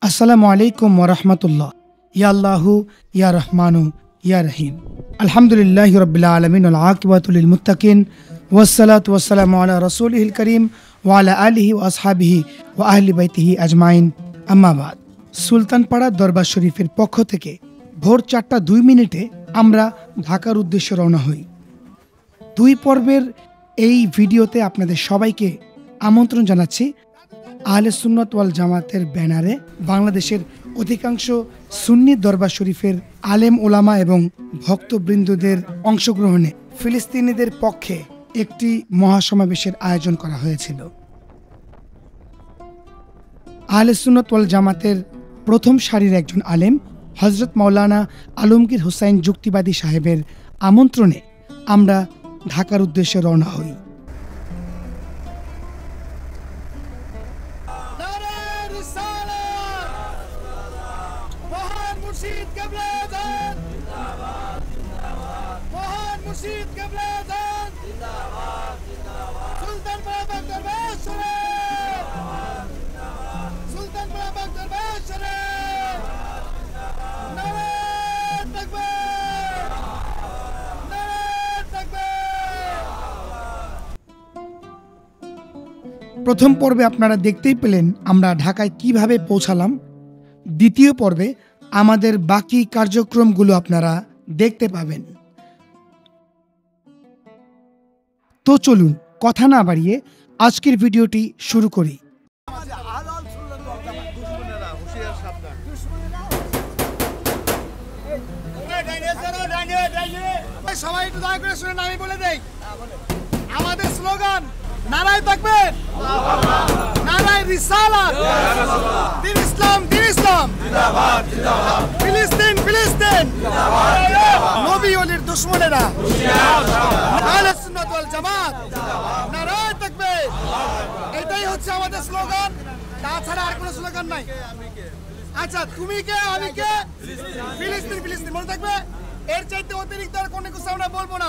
আসসালামু আলাইকুম ওয়া রাহমাতুল্লাহ। ইয়া আল্লাহু ইয়া রহমানু ইয়া রহিম। আলহামদুলিল্লাহি রাব্বিল আলামিন ওয়াল আকিবাতু লিল মুত্তাকিন ওয়াসসালাতু ওয়াসসালামু আলা রাসূলিহিল কারীম ওয়া আলা আলিহি ওয়া আসহাবিহি ওয়া আহলি বাইতিহি আজমাইন। আম্মা বাদ। সুলতানপাড়া দরবার শরীফের পক্ষ থেকে ভোর 4টা 2 মিনিটে আমরা ঢাকার উদ্দেশ্যে রওনা হই। 2 পর্বের এই ভিডিওতে আপনাদের সবাইকে আমন্ত্রণ জানাচ্ছি আহলে সুন্নাত ওয়াল জামাতের ব্যানারে বাংলাদেশের অধিকাংশ সুন্নি দরবার শরীফের আলেম ওলামা এবং ভক্তবৃন্দদের অংশগ্রহণে ফিলিস্তিনিদের পক্ষে একটি মহাসমাবেশের আয়োজন করা হয়েছিল। আহলে সুন্নাত ওয়াল জামাতের প্রথম সারির একজন আলেম হযরত মাওলানা আলমগীর হোসাইন যুক্তিবাদী সাহেবের আমন্ত্রণে আমরা ঢাকার উদ্দেশ্যে রওনা হই। প্রথম পর্বে আপনারা দেখতেই পেলেন আমরা ঢাকায় কিভাবে পৌঁছালাম। দ্বিতীয় পর্বে আমাদের বাকি কার্যক্রমগুলো আপনারা দেখতে পাবেন। তো চলুন কথা না বাড়িয়ে আজকের ভিডিওটি শুরু করি। সবাই একটু দয়া করে শুনে আমি বলে দেই, আমাদের স্লোগান নারায়ে তাকবীর, নারায়ে রিসালাত, দিন ইসলাম, দিন ইসলাম, জিন্দাবাদ জিন্দাবাদ, ফিলিস্তিন ফিলিস্তিন, জিন্দাবাদ, নবী ওলির দুশমনেরা হুঁশিয়ার, আহলে সুন্নাত ওয়াল জামাত, নারায়ে তাকবীর। এটাই হচ্ছে আমাদের স্লোগান, তাছাড়া আর কোনো স্লোগান নাই। আচ্ছা, তুমি কে আমি কে, ফিলিস্তিন ফিলিস্তিন মনে থাকবে। এর চাইতে অতিরিক্ত আর কোনো কিছু আমরা বলবো না।